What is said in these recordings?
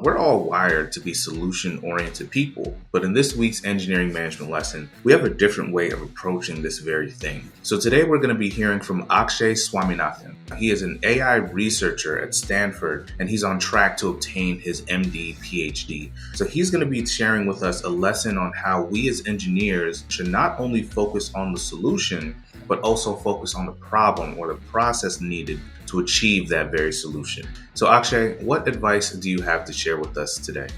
We're all wired to be solution-oriented people, but in this week's engineering management lesson, we have a different way of approaching this very thing. So today we're going to be hearing from Akshay Swaminathan. He is an AI researcher at Stanford, and he's on track to obtain his MD PhD. So he's going to be sharing with us a lesson on how we as engineers should not only focus on the solution, but also focus on the problem or the process needed to achieve that very solution. So Akshay, what advice do you have to share with us today?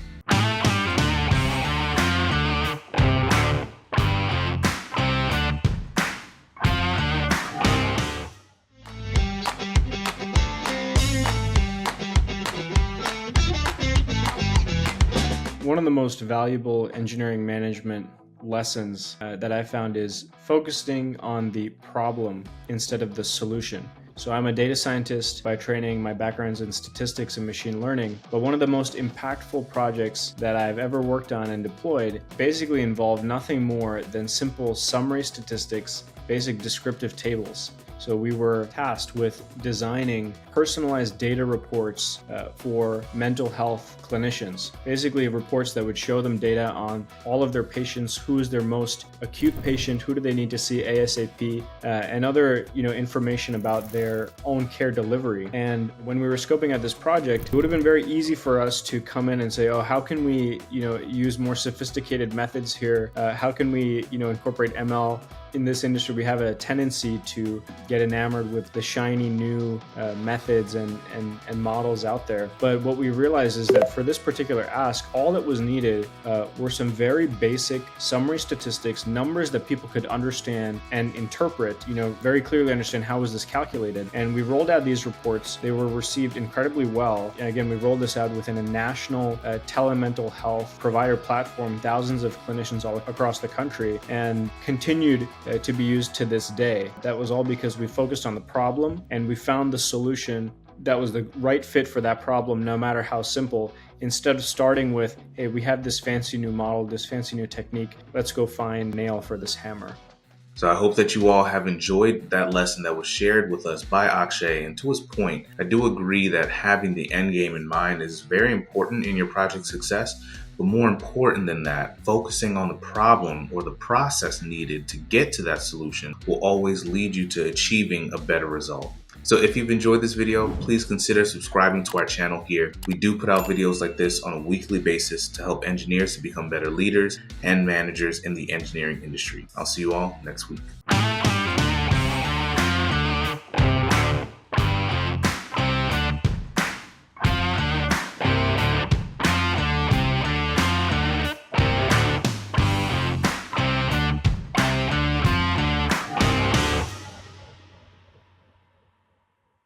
One of the most valuable engineering management lessons that I found is focusing on the problem instead of the solution. So I'm a data scientist by training. My background's in statistics and machine learning, but one of the most impactful projects that I've ever worked on and deployed basically involved nothing more than simple summary statistics, basic descriptive tables. So we were tasked with designing personalized data reports for mental health clinicians. Basically reports that would show them data on all of their patients, who is their most acute patient, who do they need to see ASAP, and other information about their own care delivery. And when we were scoping out this project, it would have been very easy for us to come in and say, oh, how can we use more sophisticated methods here? How can we incorporate ML? In this industry, we have a tendency to get enamored with the shiny new methods and models out there. But what we realized is that for this particular ask, all that was needed were some very basic summary statistics, numbers that people could understand and interpret, very clearly understand how was this calculated. And we rolled out these reports. They were received incredibly well. And again, we rolled this out within a national telemental health provider platform, thousands of clinicians all across the country, and continued to be used to this day. That was all because we focused on the problem and we found the solution that was the right fit for that problem, no matter how simple, instead of starting with, hey, we have this fancy new model, this fancy new technique, let's go find nail for this hammer. So I hope that you all have enjoyed that lesson that was shared with us by Akshay. And to his point, I do agree that having the end game in mind is very important in your project success. But more important than that, focusing on the problem or the process needed to get to that solution will always lead you to achieving a better result. So if you've enjoyed this video, please consider subscribing to our channel here. We do put out videos like this on a weekly basis to help engineers to become better leaders and managers in the engineering industry. I'll see you all next week.